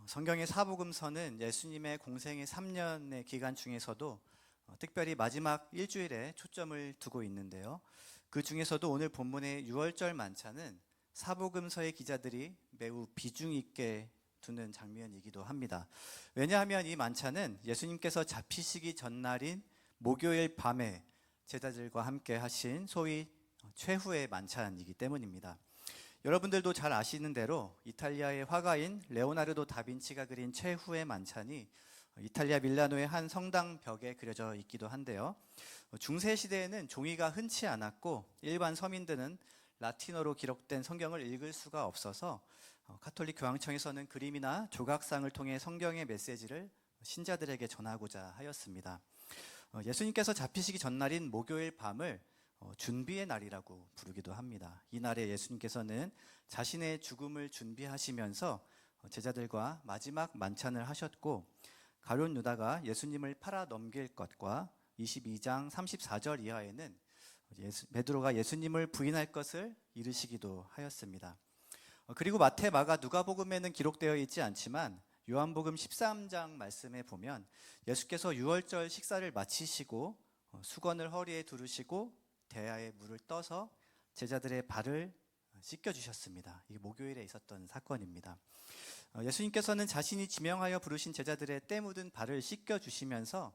성경의 사복음서는 예수님의 공생의 3년의 기간 중에서도 특별히 마지막 일주일에 초점을 두고 있는데요. 그 중에서도 오늘 본문의 6월절 만찬은 사복음서의 기자들이 매우 비중 있게 두는 장면이기도 합니다. 왜냐하면 이 만찬은 예수님께서 잡히시기 전날인 목요일 밤에 제자들과 함께 하신 소위 최후의 만찬이기 때문입니다. 여러분들도 잘 아시는 대로 이탈리아의 화가인 레오나르도 다빈치가 그린 최후의 만찬이 이탈리아 밀라노의 한 성당 벽에 그려져 있기도 한데요. 중세 시대에는 종이가 흔치 않았고 일반 서민들은 라틴어로 기록된 성경을 읽을 수가 없어서 가톨릭 교황청에서는 그림이나 조각상을 통해 성경의 메시지를 신자들에게 전하고자 하였습니다. 예수님께서 잡히시기 전날인 목요일 밤을 준비의 날이라고 부르기도 합니다. 이 날에 예수님께서는 자신의 죽음을 준비하시면서 제자들과 마지막 만찬을 하셨고, 가룟 유다가 예수님을 팔아 넘길 것과 22장 34절 이하에는 베드로가 예수님을 부인할 것을 이르시기도 하였습니다. 그리고 마태, 마가, 누가복음에는 기록되어 있지 않지만 요한복음 13장 말씀에 보면 예수께서 유월절 식사를 마치시고 수건을 허리에 두르시고 대야에 물을 떠서 제자들의 발을 씻겨주셨습니다. 이게 목요일에 있었던 사건입니다. 예수님께서는 자신이 지명하여 부르신 제자들의 때 묻은 발을 씻겨주시면서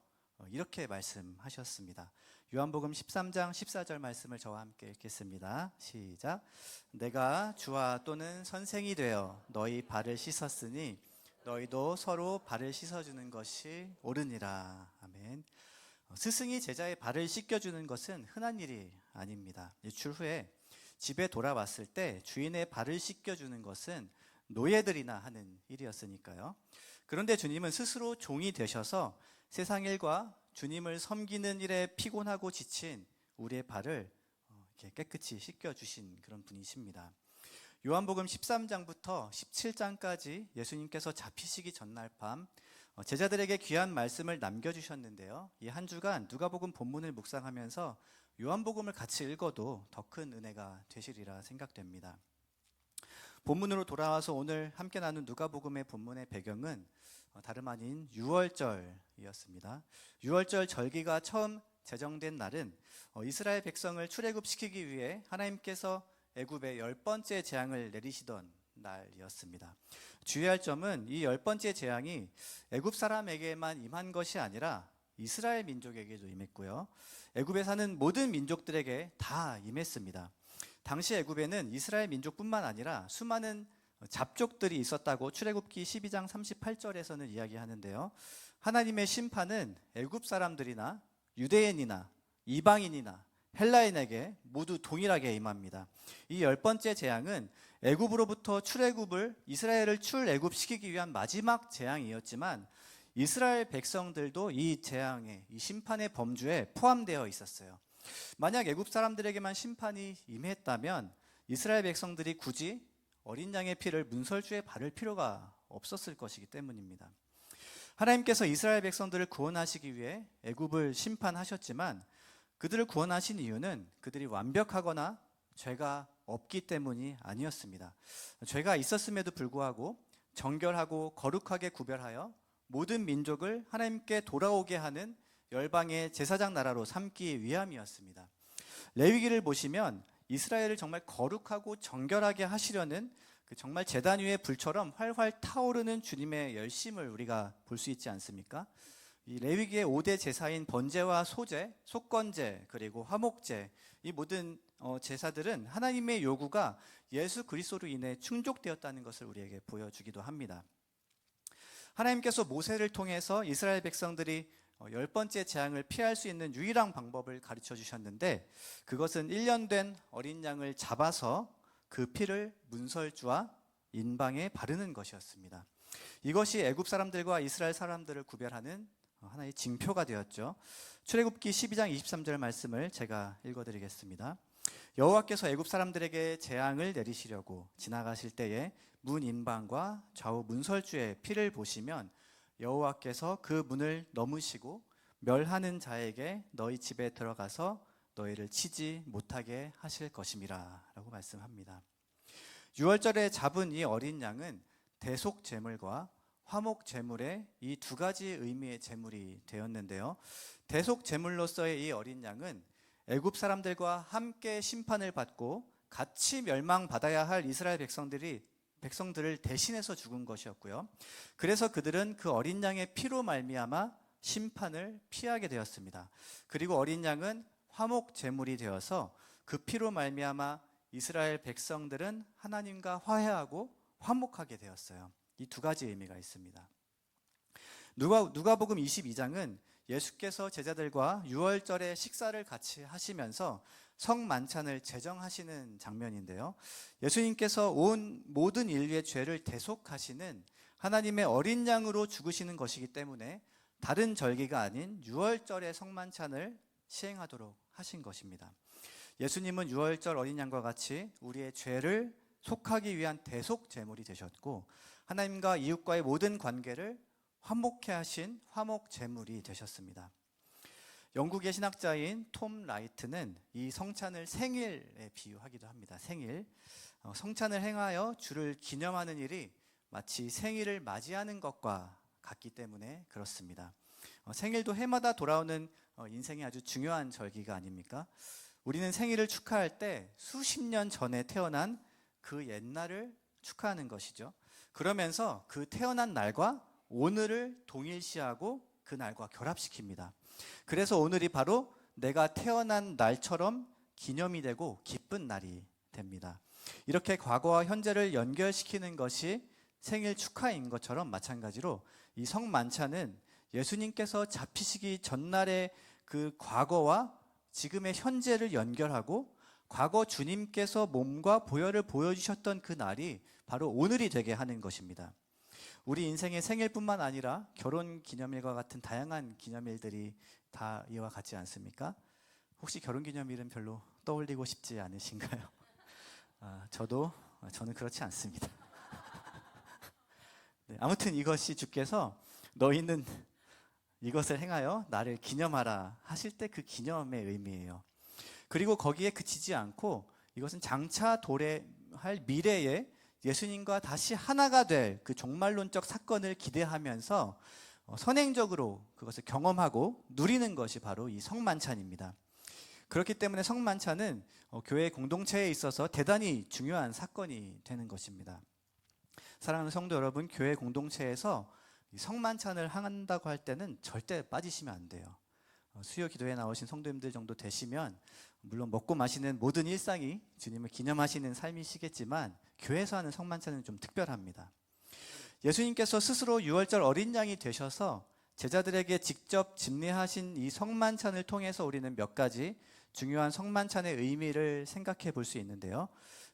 이렇게 말씀하셨습니다. 요한복음 13장 14절 말씀을 저와 함께 읽겠습니다. 시작. 내가 주와 또는 선생이 되어 너희 발을 씻었으니 너희도 서로 발을 씻어주는 것이 옳으니라. 아멘. 스승이 제자의 발을 씻겨주는 것은 흔한 일이 아닙니다. 일출 후에 집에 돌아왔을 때 주인의 발을 씻겨주는 것은 노예들이나 하는 일이었으니까요. 그런데 주님은 스스로 종이 되셔서 세상 일과 주님을 섬기는 일에 피곤하고 지친 우리의 발을 이렇게 깨끗이 씻겨주신 그런 분이십니다. 요한복음 13장부터 17장까지 예수님께서 잡히시기 전날 밤 제자들에게 귀한 말씀을 남겨주셨는데요. 이 한 주간 누가복음 본문을 묵상하면서 요한복음을 같이 읽어도 더 큰 은혜가 되시리라 생각됩니다. 본문으로 돌아와서 오늘 함께 나눈 누가복음의 본문의 배경은 다름 아닌 유월절이었습니다. 유월절 절기가 처음 제정된 날은 이스라엘 백성을 출애굽시키기 위해 하나님께서 애굽에 10번째 재앙을 내리시던 날이었습니다. 주의할 점은 이 10번째 재앙이 애굽 사람에게만 임한 것이 아니라 이스라엘 민족에게도 임했고요. 애굽에 사는 모든 민족들에게 다 임했습니다. 당시 애굽에는 이스라엘 민족뿐만 아니라 수많은 잡족들이 있었다고 출애굽기 12장 38절에서는 이야기하는데요. 하나님의 심판은 애굽 사람들이나 유대인이나 이방인이나 헬라인에게 모두 동일하게 임합니다. 이 10번째 재앙은 애굽으로부터 출애굽을 이스라엘을 출애굽시키기 위한 마지막 재앙이었지만 이스라엘 백성들도 이 재앙의 이 심판의 범주에 포함되어 있었어요. 만약 애굽 사람들에게만 심판이 임했다면 이스라엘 백성들이 굳이 어린 양의 피를 문설주에 바를 필요가 없었을 것이기 때문입니다. 하나님께서 이스라엘 백성들을 구원하시기 위해 애굽을 심판하셨지만 그들을 구원하신 이유는 그들이 완벽하거나 죄가 없기 때문이 아니었습니다. 죄가 있었음에도 불구하고 정결하고 거룩하게 구별하여 모든 민족을 하나님께 돌아오게 하는 열방의 제사장 나라로 삼기 위함이었습니다. 레위기를 보시면 이스라엘을 정말 거룩하고 정결하게 하시려는 그 정말 제단 위의 불처럼 활활 타오르는 주님의 열심을 우리가 볼 수 있지 않습니까? 이 레위기의 5대 제사인 번제와 소제, 속건제, 그리고 화목제, 이 모든 제사들은 하나님의 요구가 예수 그리스도로 인해 충족되었다는 것을 우리에게 보여주기도 합니다. 하나님께서 모세를 통해서 이스라엘 백성들이 10번째 재앙을 피할 수 있는 유일한 방법을 가르쳐 주셨는데 그것은 1년 된 어린 양을 잡아서 그 피를 문설주와 인방에 바르는 것이었습니다. 이것이 애굽 사람들과 이스라엘 사람들을 구별하는 하나의 징표가 되었죠. 출애굽기 12장 23절 말씀을 제가 읽어드리겠습니다. 여호와께서 애굽 사람들에게 재앙을 내리시려고 지나가실 때에 문 인방과 좌우 문설주의 피를 보시면 여호와께서 그 문을 넘으시고 멸하는 자에게 너희 집에 들어가서 너희를 치지 못하게 하실 것임이라 라고 말씀합니다. 유월절에 잡은 이 어린 양은 대속 제물과 화목 제물의 이 두 가지 의미의 제물이 되었는데요. 대속 제물로서의 이 어린 양은 애굽 사람들과 함께 심판을 받고 같이 멸망받아야 할 이스라엘 백성들을 대신해서 죽은 것이었고요. 그래서 그들은 그 어린 양의 피로 말미암아 심판을 피하게 되었습니다. 그리고 어린 양은 화목 제물이 되어서 그 피로 말미암아 이스라엘 백성들은 하나님과 화해하고 화목하게 되었어요. 이 두 가지 의미가 있습니다. 누가복음 22장은 예수께서 제자들과 유월절에 식사를 같이 하시면서 성만찬을 제정하시는 장면인데요. 예수님께서 온 모든 인류의 죄를 대속하시는 하나님의 어린 양으로 죽으시는 것이기 때문에 다른 절기가 아닌 유월절의 성만찬을 시행하도록 하신 것입니다. 예수님은 유월절 어린 양과 같이 우리의 죄를 속하기 위한 대속 제물이 되셨고 하나님과 이웃과의 모든 관계를 화목케 하신 화목 제물이 되셨습니다. 영국의 신학자인 톰 라이트는 이 성찬을 생일에 비유하기도 합니다. 생일. 성찬을 행하여 주를 기념하는 일이 마치 생일을 맞이하는 것과 같기 때문에 그렇습니다. 생일도 해마다 돌아오는 인생의 아주 중요한 절기가 아닙니까? 우리는 생일을 축하할 때 수십 년 전에 태어난 그 옛날을 축하하는 것이죠. 그러면서 그 태어난 날과 오늘을 동일시하고 그 날과 결합시킵니다. 그래서 오늘이 바로 내가 태어난 날처럼 기념이 되고 기쁜 날이 됩니다. 이렇게 과거와 현재를 연결시키는 것이 생일 축하인 것처럼 마찬가지로 이 성만찬은 예수님께서 잡히시기 전날의 그 과거와 지금의 현재를 연결하고 과거 주님께서 몸과 보혈을 보여주셨던 그 날이 바로 오늘이 되게 하는 것입니다. 우리 인생의 생일뿐만 아니라 결혼 기념일과 같은 다양한 기념일들이 다 이와 같지 않습니까? 혹시 결혼 기념일은 별로 떠올리고 싶지 않으신가요? 저는 그렇지 않습니다. 네, 아무튼 이것이 주께서 너희는 이것을 행하여 나를 기념하라 하실 때 그 기념의 의미예요. 그리고 거기에 그치지 않고 이것은 장차 도래할 미래에 예수님과 다시 하나가 될 그 종말론적 사건을 기대하면서 선행적으로 그것을 경험하고 누리는 것이 바로 이 성만찬입니다. 그렇기 때문에 성만찬은 교회 공동체에 있어서 대단히 중요한 사건이 되는 것입니다. 사랑하는 성도 여러분, 교회 공동체에서 성만찬을 한다고 할 때는 절대 빠지시면 안 돼요. 수요 기도에 나오신 성도님들 정도 되시면 물론 먹고 마시는 모든 일상이 주님을 기념하시는 삶이시겠지만 교회에서 하는 성만찬은 좀 특별합니다. 예수님께서 스스로 유월절 어린 양이 되셔서 제자들에게 직접 집례하신 이 성만찬을 통해서 우리는 몇 가지 중요한 성만찬의 의미를 생각해 볼 수 있는데요.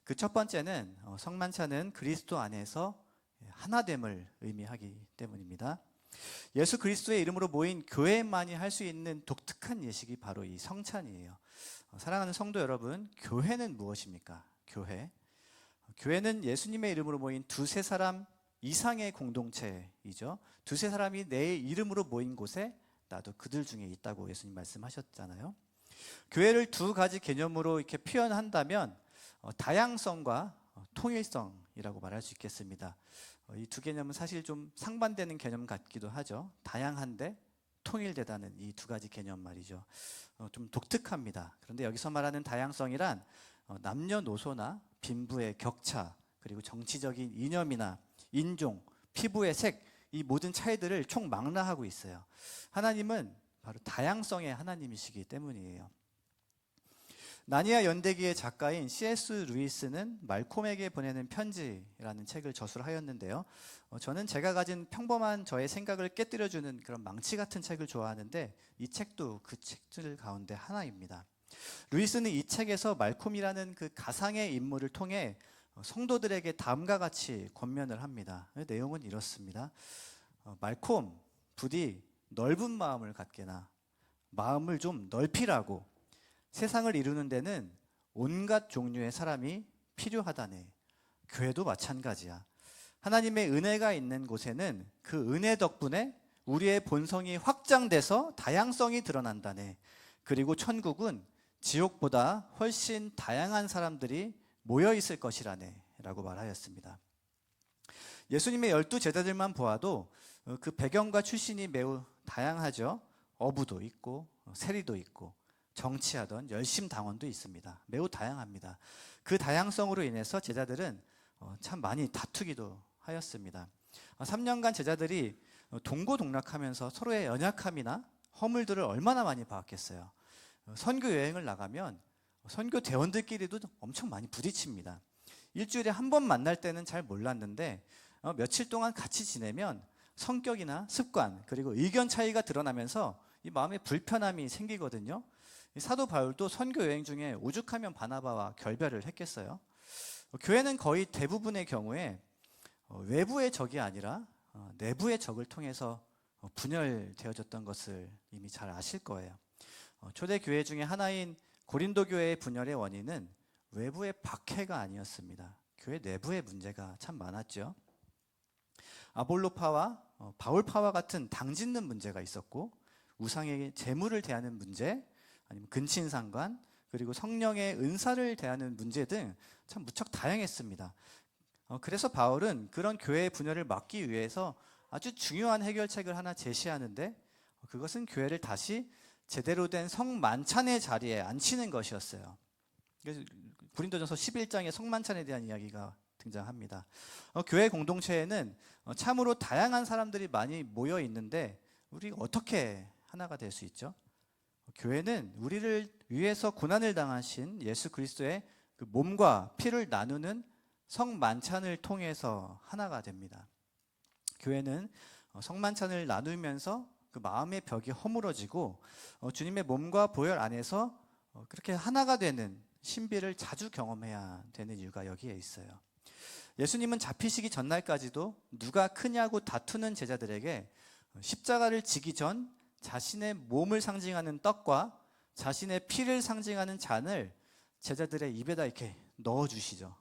그 첫 번째는 성만찬은 그리스도 안에서 하나됨을 의미하기 때문입니다. 예수 그리스도의 이름으로 모인 교회만이 할 수 있는 독특한 예식이 바로 이 성찬이에요. 사랑하는 성도 여러분, 교회는 무엇입니까? 교회는 예수님의 이름으로 모인 두세 사람 이상의 공동체이죠. 두세 사람이 내 이름으로 모인 곳에 나도 그들 중에 있다고 예수님 말씀하셨잖아요. 교회를 두 가지 개념으로 이렇게 표현한다면 다양성과 통일성이라고 말할 수 있겠습니다. 이 두 개념은 사실 좀 상반되는 개념 같기도 하죠. 다양한데 통일되다는 이 두 가지 개념 말이죠. 좀 독특합니다. 그런데 여기서 말하는 다양성이란 남녀노소나 빈부의 격차, 그리고 정치적인 이념이나 인종, 피부의 색, 이 모든 차이들을 총망라하고 있어요. 하나님은 바로 다양성의 하나님이시기 때문이에요. 나니아 연대기의 작가인 C.S. 루이스는 말콤에게 보내는 편지라는 책을 저술을 하였는데요. 저는 제가 가진 평범한 저의 생각을 깨뜨려주는 그런 망치 같은 책을 좋아하는데 이 책도 그 책들 가운데 하나입니다. 루이스는 이 책에서 말콤이라는 그 가상의 인물을 통해 성도들에게 다음과 같이 권면을 합니다. 내용은 이렇습니다. 말콤, 부디 넓은 마음을 갖게나 마음을 좀 넓히라고. 세상을 이루는 데는 온갖 종류의 사람이 필요하다네. 교회도 마찬가지야. 하나님의 은혜가 있는 곳에는 그 은혜 덕분에 우리의 본성이 확장돼서 다양성이 드러난다네. 그리고 천국은 지옥보다 훨씬 다양한 사람들이 모여 있을 것이라네 라고 말하였습니다. 예수님의 12제자들만 보아도 그 배경과 출신이 매우 다양하죠. 어부도 있고 세리도 있고 정치하던 열심당원도 있습니다. 매우 다양합니다. 그 다양성으로 인해서 제자들은 참 많이 다투기도 하였습니다. 3년간 제자들이 동고동락하면서 서로의 연약함이나 허물들을 얼마나 많이 봐왔겠어요. 선교 여행을 나가면 선교 대원들끼리도 엄청 많이 부딪힙니다. 일주일에 한 번 만날 때는 잘 몰랐는데 며칠 동안 같이 지내면 성격이나 습관 그리고 의견 차이가 드러나면서 이 마음에 불편함이 생기거든요. 사도 바울도 선교 여행 중에 오죽하면 바나바와 결별을 했겠어요. 교회는 거의 대부분의 경우에 외부의 적이 아니라 내부의 적을 통해서 분열되어졌던 것을 이미 잘 아실 거예요. 초대 교회 중에 하나인 고린도 교회의 분열의 원인은 외부의 박해가 아니었습니다. 교회 내부의 문제가 참 많았죠. 아볼로파와 바울파와 같은 당짓는 문제가 있었고, 우상에게 재물을 대하는 문제, 아니면 근친상관, 그리고 성령의 은사를 대하는 문제 등 참 무척 다양했습니다. 그래서 바울은 그런 교회의 분열을 막기 위해서 아주 중요한 해결책을 하나 제시하는데, 그것은 교회를 다시 제대로 된 성만찬의 자리에 앉히는 것이었어요. 그래서 고린도전서 11장에 성만찬에 대한 이야기가 등장합니다. 교회 공동체에는 참으로 다양한 사람들이 많이 모여 있는데 우리가 어떻게 하나가 될 수 있죠? 교회는 우리를 위해서 고난을 당하신 예수 그리스도의 그 몸과 피를 나누는 성만찬을 통해서 하나가 됩니다. 교회는 성만찬을 나누면서 그 마음의 벽이 허물어지고 주님의 몸과 보혈 안에서 그렇게 하나가 되는 신비를 자주 경험해야 되는 이유가 여기에 있어요. 예수님은 잡히시기 전날까지도 누가 크냐고 다투는 제자들에게 십자가를 지기 전 자신의 몸을 상징하는 떡과 자신의 피를 상징하는 잔을 제자들의 입에다 이렇게 넣어주시죠.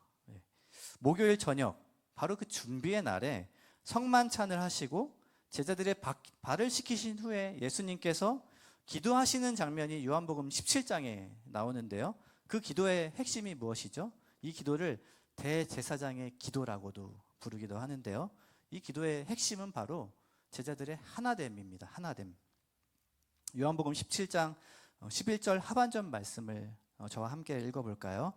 목요일 저녁 바로 그 준비의 날에 성만찬을 하시고 제자들의 발을 씻기신 후에 예수님께서 기도하시는 장면이 요한복음 17장에 나오는데요. 그 기도의 핵심이 무엇이죠? 이 기도를 대제사장의 기도라고도 부르기도 하는데요. 이 기도의 핵심은 바로 제자들의 하나됨입니다. 하나됨. 요한복음 17장 11절 하반절 말씀을 저와 함께 읽어볼까요?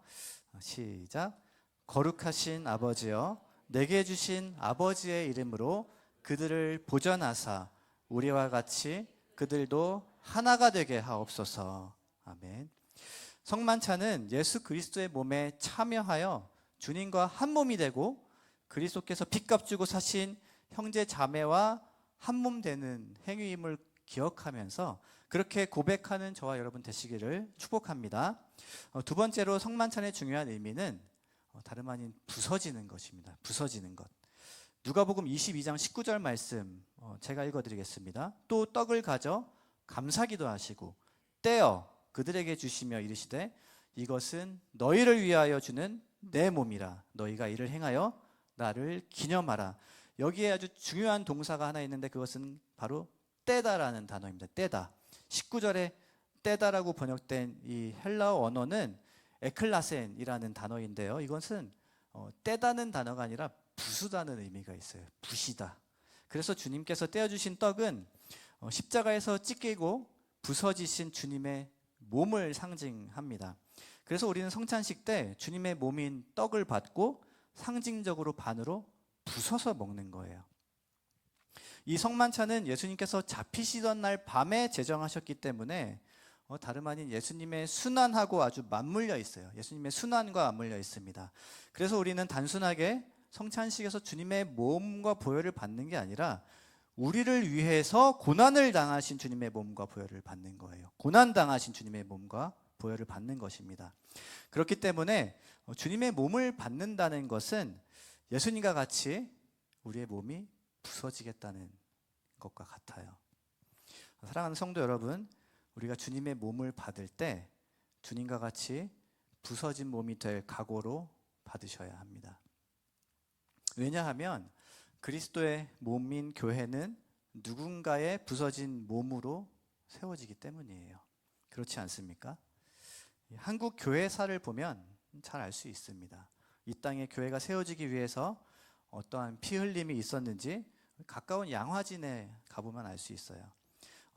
시작. 거룩하신 아버지여, 내게 주신 아버지의 이름으로 그들을 보전하사 우리와 같이 그들도 하나가 되게 하옵소서. 아멘. 성만찬은 예수 그리스도의 몸에 참여하여 주님과 한 몸이 되고 그리스도께서 빚값 주고 사신 형제 자매와 한 몸 되는 행위임을 기억하면서 그렇게 고백하는 저와 여러분 되시기를 축복합니다. 두 번째로 성만찬의 중요한 의미는 다름 아닌 부서지는 것입니다. 부서지는 것. 누가복음 22장 19절 말씀 제가 읽어드리겠습니다. 또 떡을 가져 감사기도 하시고 떼어 그들에게 주시며 이르시되 이것은 너희를 위하여 주는 내 몸이라. 너희가 이를 행하여 나를 기념하라. 여기에 아주 중요한 동사가 하나 있는데 그것은 바로 떼다라는 단어입니다. 떼다. 19절에 떼다라고 번역된 이 헬라어 언어는 에클라센이라는 단어인데요. 이것은 떼다는 단어가 아니라 부수다는 의미가 있어요. 부시다. 그래서 주님께서 떼어주신 떡은 십자가에서 찢기고 부서지신 주님의 몸을 상징합니다. 그래서 우리는 성찬식 때 주님의 몸인 떡을 받고 상징적으로 반으로 부숴서 먹는 거예요. 이 성만찬은 예수님께서 잡히시던 날 밤에 제정하셨기 때문에 다름 아닌 예수님의 순환하고 아주 맞물려 있어요. 예수님의 순환과 맞물려 있습니다. 그래서 우리는 단순하게 성찬식에서 주님의 몸과 보혈을 받는 게 아니라 우리를 위해서 고난을 당하신 주님의 몸과 보혈을 받는 거예요. 고난 당하신 주님의 몸과 보혈을 받는 것입니다. 그렇기 때문에 주님의 몸을 받는다는 것은 예수님과 같이 우리의 몸이 부서지겠다는 것과 같아요. 사랑하는 성도 여러분, 우리가 주님의 몸을 받을 때 주님과 같이 부서진 몸이 될 각오로 받으셔야 합니다. 왜냐하면 그리스도의 몸인 교회는 누군가의 부서진 몸으로 세워지기 때문이에요. 그렇지 않습니까? 한국 교회사를 보면 잘 알 수 있습니다. 이 땅에 교회가 세워지기 위해서 어떠한 피 흘림이 있었는지 가까운 양화진에 가보면 알 수 있어요.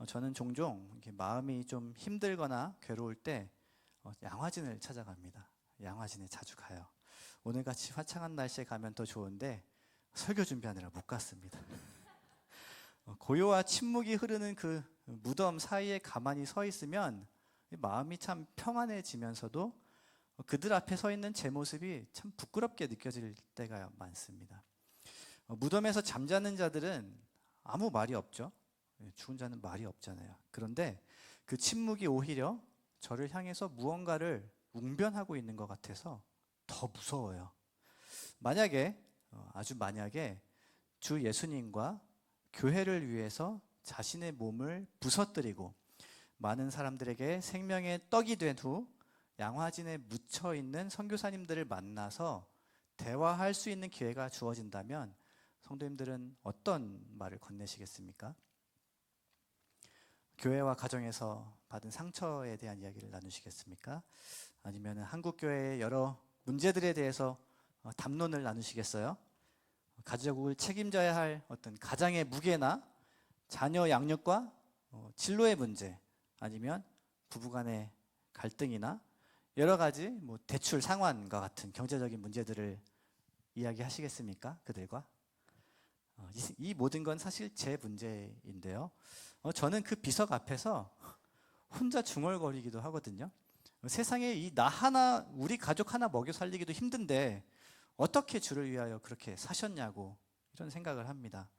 저는 종종 이렇게 마음이 좀 힘들거나 괴로울 때 양화진을 찾아갑니다. 양화진에 자주 가요. 오늘같이 화창한 날씨에 가면 더 좋은데 설교 준비하느라 못 갔습니다. 고요와 침묵이 흐르는 그 무덤 사이에 가만히 서 있으면 마음이 참 평안해지면서도 그들 앞에 서 있는 제 모습이 참 부끄럽게 느껴질 때가 많습니다. 무덤에서 잠자는 자들은 아무 말이 없죠. 죽은 자는 말이 없잖아요. 그런데 그 침묵이 오히려 저를 향해서 무언가를 웅변하고 있는 것 같아서 더 무서워요. 만약에 아주 만약에 주 예수님과 교회를 위해서 자신의 몸을 부서뜨리고 많은 사람들에게 생명의 떡이 된 후 양화진에 묻혀 있는 선교사님들을 만나서 대화할 수 있는 기회가 주어진다면 성도님들은 어떤 말을 건네시겠습니까? 교회와 가정에서 받은 상처에 대한 이야기를 나누시겠습니까? 아니면 한국교회의 여러 문제들에 대해서 담론을 나누시겠어요? 가족을 책임져야 할 어떤 가장의 무게나 자녀 양육과 진로의 문제, 아니면 부부간의 갈등이나 여러 가지 대출 상환과 같은 경제적인 문제들을 이야기하시겠습니까? 그들과 이 모든 건 사실 제 문제인데요. 저는 그 비석 앞에서 혼자 중얼거리기도 하거든요. 세상에 이 나 하나, 우리 가족 하나 먹여 살리기도 힘든데 어떻게 주를 위하여 그렇게 사셨냐고 이런 생각을 합니다.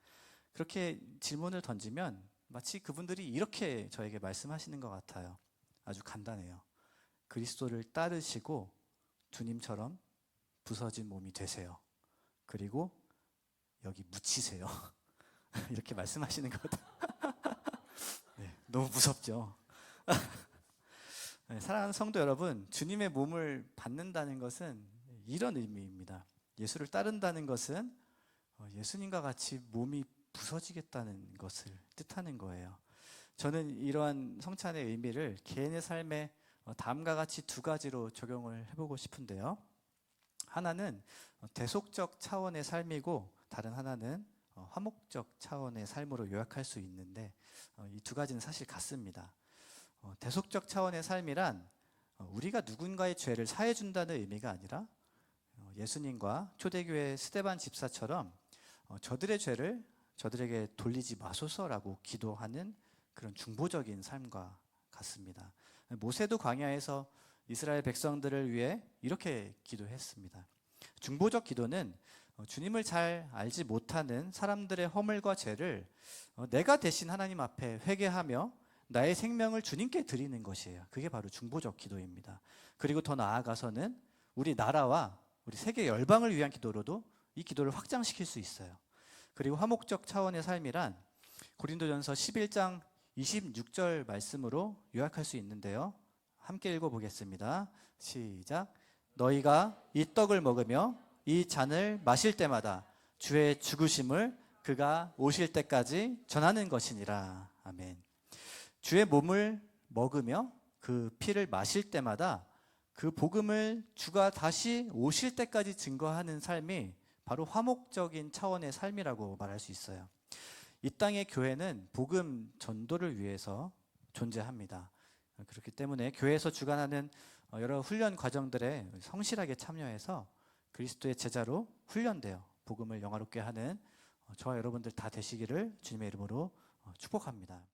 그렇게 질문을 던지면 마치 그분들이 이렇게 저에게 말씀하시는 것 같아요. 아주 간단해요. 그리스도를 따르시고 주님처럼 부서진 몸이 되세요. 그리고 여기 묻히세요. 이렇게 말씀하시는 것 같아요. 네, 너무 무섭죠. 네, 사랑하는 성도 여러분, 주님의 몸을 받는다는 것은 이런 의미입니다. 예수를 따른다는 것은 예수님과 같이 몸이 부서지겠다는 것을 뜻하는 거예요. 저는 이러한 성찬의 의미를 개인의 삶에 다음과 같이 두 가지로 적용을 해보고 싶은데요. 하나는 대속적 차원의 삶이고 다른 하나는 화목적 차원의 삶으로 요약할 수 있는데 이 두 가지는 사실 같습니다. 대속적 차원의 삶이란 우리가 누군가의 죄를 사해준다는 의미가 아니라 예수님과 초대교회 스데반 집사처럼 저들의 죄를 저들에게 돌리지 마소서라고 기도하는 그런 중보적인 삶과 같습니다. 모세도 광야에서 이스라엘 백성들을 위해 이렇게 기도했습니다. 중보적 기도는 주님을 잘 알지 못하는 사람들의 허물과 죄를 내가 대신 하나님 앞에 회개하며 나의 생명을 주님께 드리는 것이에요. 그게 바로 중보적 기도입니다. 그리고 더 나아가서는 우리 나라와 우리 세계 열방을 위한 기도로도 이 기도를 확장시킬 수 있어요. 그리고 화목적 차원의 삶이란 고린도전서 11장 26절 말씀으로 요약할 수 있는데요. 함께 읽어보겠습니다. 시작. 너희가 이 떡을 먹으며 이 잔을 마실 때마다 주의 죽으심을 그가 오실 때까지 전하는 것이니라. 아멘. 주의 몸을 먹으며 그 피를 마실 때마다 그 복음을 주가 다시 오실 때까지 증거하는 삶이 바로 화목적인 차원의 삶이라고 말할 수 있어요. 이 땅의 교회는 복음 전도를 위해서 존재합니다. 그렇기 때문에 교회에서 주관하는 여러 훈련 과정들에 성실하게 참여해서 그리스도의 제자로 훈련되어 복음을 영화롭게 하는 저와 여러분들 다 되시기를 주님의 이름으로 축복합니다.